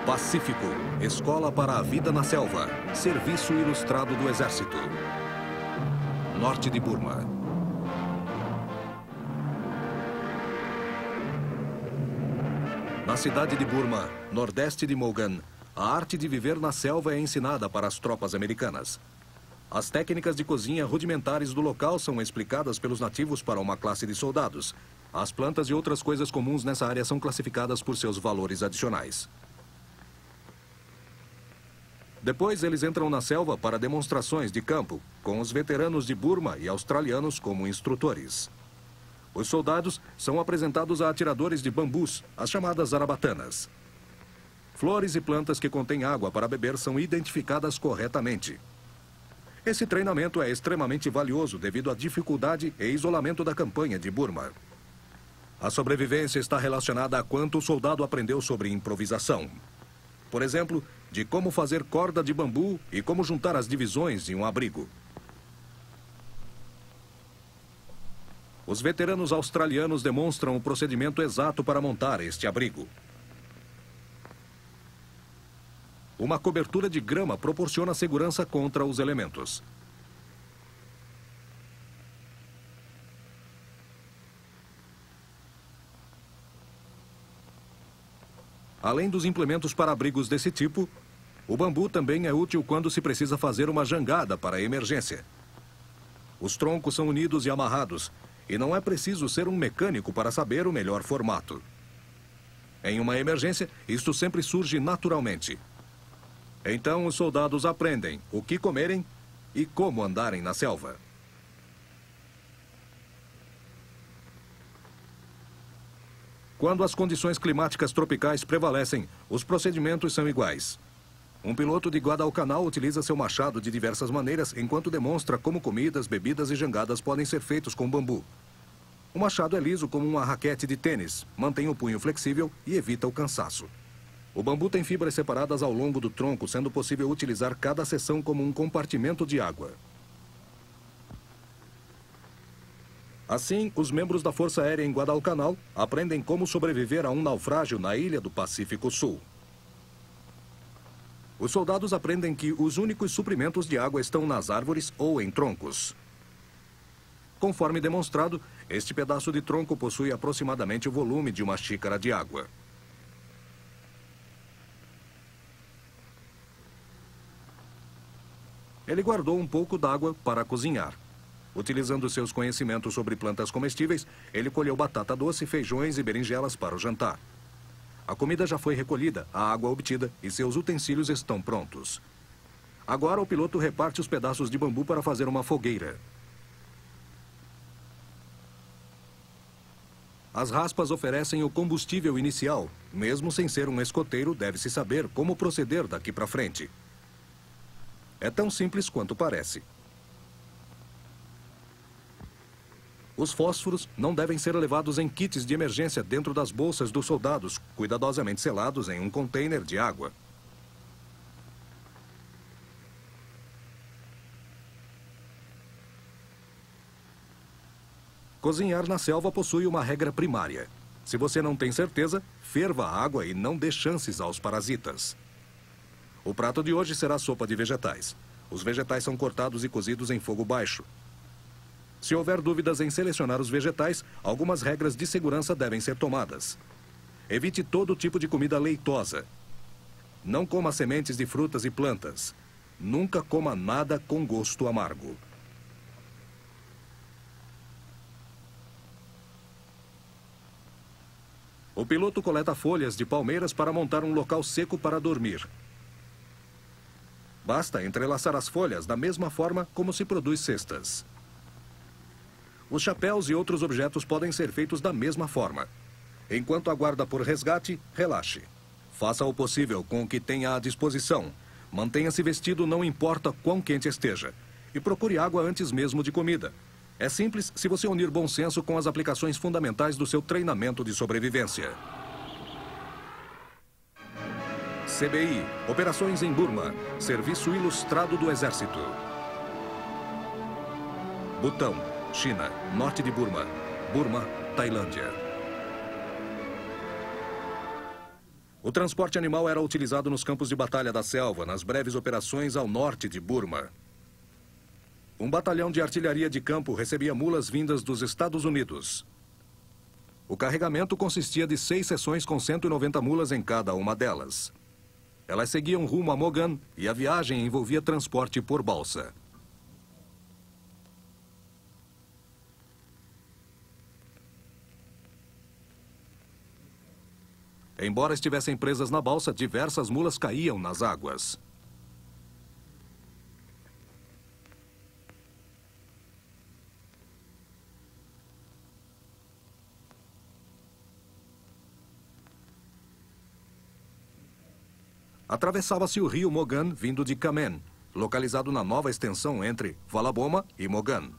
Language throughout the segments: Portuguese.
Pacífico, Escola para a Vida na Selva, Serviço Ilustrado do Exército. Norte de Burma. Na cidade de Burma, nordeste de Mogan, a arte de viver na selva é ensinada para as tropas americanas. As técnicas de cozinha rudimentares do local são explicadas pelos nativos para uma classe de soldados. As plantas e outras coisas comuns nessa área são classificadas por seus valores adicionais. Depois, eles entram na selva para demonstrações de campo, com os veteranos de Burma e australianos como instrutores. Os soldados são apresentados a atiradores de bambus, as chamadas zarabatanas. Flores e plantas que contêm água para beber são identificadas corretamente. Esse treinamento é extremamente valioso devido à dificuldade e isolamento da campanha de Burma. A sobrevivência está relacionada a quanto o soldado aprendeu sobre improvisação. Por exemplo, de como fazer corda de bambu e como juntar as divisões de um abrigo. Os veteranos australianos demonstram o procedimento exato para montar este abrigo. Uma cobertura de grama proporciona segurança contra os elementos. Além dos implementos para abrigos desse tipo, o bambu também é útil quando se precisa fazer uma jangada para emergência. Os troncos são unidos e amarrados, e não é preciso ser um mecânico para saber o melhor formato. Em uma emergência, isto sempre surge naturalmente. Então, os soldados aprendem o que comerem e como andarem na selva. Quando as condições climáticas tropicais prevalecem, os procedimentos são iguais. Um piloto de Guadalcanal utiliza seu machado de diversas maneiras enquanto demonstra como comidas, bebidas e jangadas podem ser feitos com bambu. O machado é liso como uma raquete de tênis, mantém o punho flexível e evita o cansaço. O bambu tem fibras separadas ao longo do tronco, sendo possível utilizar cada seção como um compartimento de água. Assim, os membros da Força Aérea em Guadalcanal aprendem como sobreviver a um naufrágio na ilha do Pacífico Sul. Os soldados aprendem que os únicos suprimentos de água estão nas árvores ou em troncos. Conforme demonstrado, este pedaço de tronco possui aproximadamente o volume de uma xícara de água. Ele guardou um pouco d'água para cozinhar. Utilizando seus conhecimentos sobre plantas comestíveis, ele colheu batata doce, feijões e berinjelas para o jantar. A comida já foi recolhida, a água obtida e seus utensílios estão prontos. Agora o piloto reparte os pedaços de bambu para fazer uma fogueira. As raspas oferecem o combustível inicial. Mesmo sem ser um escoteiro, deve-se saber como proceder daqui para frente. É tão simples quanto parece. Os fósforos não devem ser levados em kits de emergência dentro das bolsas dos soldados, cuidadosamente selados em um container de água. Cozinhar na selva possui uma regra primária. Se você não tem certeza, ferva a água e não dê chances aos parasitas. O prato de hoje será sopa de vegetais. Os vegetais são cortados e cozidos em fogo baixo. Se houver dúvidas em selecionar os vegetais, algumas regras de segurança devem ser tomadas. Evite todo tipo de comida leitosa. Não coma sementes de frutas e plantas. Nunca coma nada com gosto amargo. O piloto coleta folhas de palmeiras para montar um local seco para dormir. Basta entrelaçar as folhas da mesma forma como se produz cestas. Os chapéus e outros objetos podem ser feitos da mesma forma. Enquanto aguarda por resgate, relaxe. Faça o possível com o que tenha à disposição. Mantenha-se vestido, não importa quão quente esteja. E procure água antes mesmo de comida. É simples se você unir bom senso com as aplicações fundamentais do seu treinamento de sobrevivência. CBI, Operações em Burma, Serviço Ilustrado do Exército. Butão, China, norte de Burma. Burma, Tailândia. O transporte animal era utilizado nos campos de batalha da selva, nas breves operações ao norte de Burma. Um batalhão de artilharia de campo recebia mulas vindas dos Estados Unidos. O carregamento consistia de 6 seções com 190 mulas em cada uma delas. Elas seguiam rumo a Mogan e a viagem envolvia transporte por balsa. Embora estivessem presas na balsa, diversas mulas caíam nas águas. Atravessava-se o rio Mogan vindo de Kamen, localizado na nova extensão entre Valaboma e Mogan.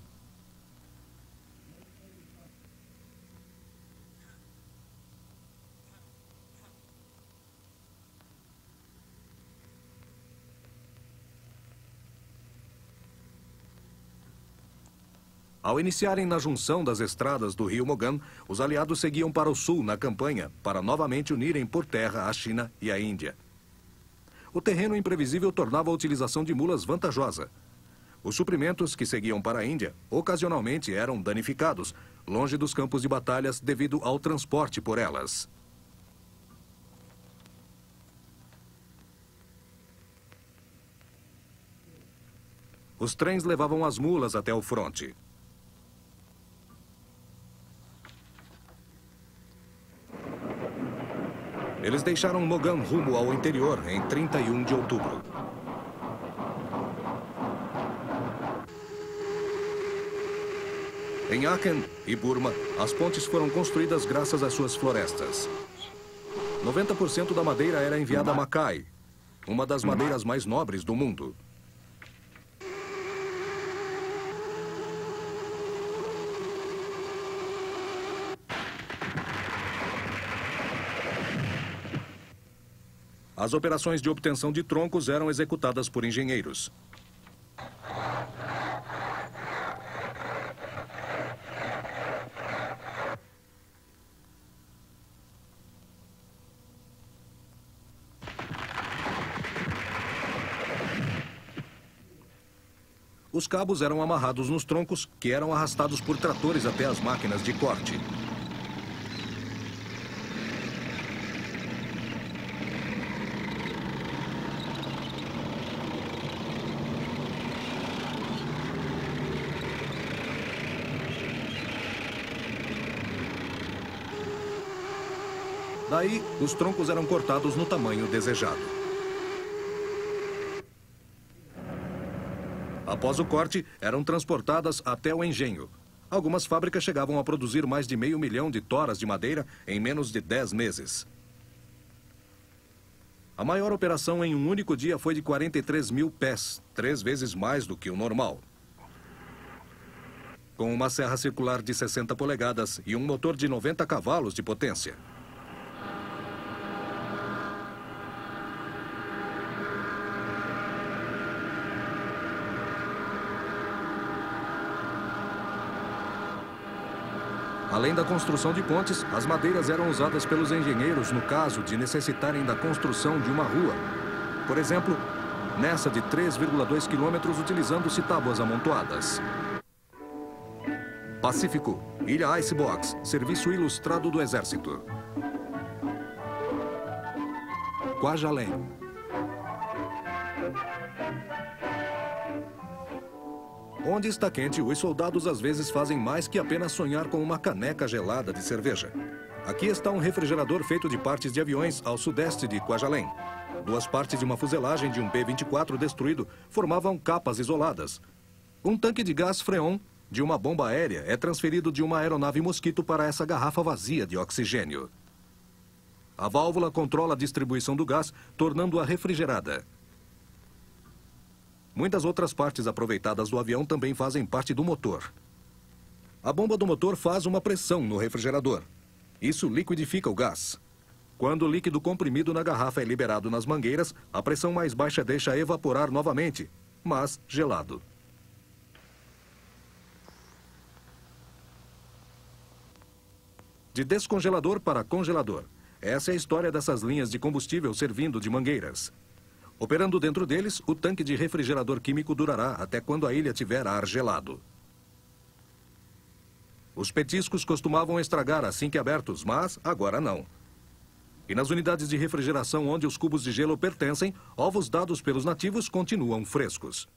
Ao iniciarem na junção das estradas do rio Mogan, os aliados seguiam para o sul na campanha, para novamente unirem por terra a China e a Índia. O terreno imprevisível tornava a utilização de mulas vantajosa. Os suprimentos que seguiam para a Índia ocasionalmente eram danificados, longe dos campos de batalhas devido ao transporte por elas. Os trens levavam as mulas até o fronte. Eles deixaram Mogan rumo ao interior em 31 de outubro. Em Aachen e Burma, as pontes foram construídas graças às suas florestas. 90% da madeira era enviada a Mackay, uma das madeiras mais nobres do mundo. As operações de obtenção de troncos eram executadas por engenheiros. Os cabos eram amarrados nos troncos, que eram arrastados por tratores até as máquinas de corte. Daí, os troncos eram cortados no tamanho desejado. Após o corte, eram transportadas até o engenho. Algumas fábricas chegavam a produzir mais de 500 mil de toras de madeira em menos de 10 meses. A maior operação em um único dia foi de 43 mil pés, 3 vezes mais do que o normal. Com uma serra circular de 60 polegadas e um motor de 90 cavalos de potência. Além da construção de pontes, as madeiras eram usadas pelos engenheiros no caso de necessitarem da construção de uma rua. Por exemplo, nessa de 3,2 quilômetros utilizando-se tábuas amontoadas. Pacífico, Ilha Icebox, serviço ilustrado do Exército. Kwajalein. Onde está quente, os soldados às vezes fazem mais que apenas sonhar com uma caneca gelada de cerveja. Aqui está um refrigerador feito de partes de aviões ao sudeste de Kwajalein. 2 partes de uma fuselagem de um B-24 destruído formavam capas isoladas. Um tanque de gás Freon de uma bomba aérea é transferido de uma aeronave Mosquito para essa garrafa vazia de oxigênio. A válvula controla a distribuição do gás, tornando-a refrigerada. Muitas outras partes aproveitadas do avião também fazem parte do motor. A bomba do motor faz uma pressão no refrigerador. Isso liquidifica o gás. Quando o líquido comprimido na garrafa é liberado nas mangueiras, a pressão mais baixa deixa evaporar novamente, mas gelado. De descongelador para congelador. Essa é a história dessas linhas de combustível servindo de mangueiras. Operando dentro deles, o tanque de refrigerador químico durará até quando a ilha tiver ar gelado. Os petiscos costumavam estragar assim que abertos, mas agora não. E nas unidades de refrigeração onde os cubos de gelo pertencem, ovos dados pelos nativos continuam frescos.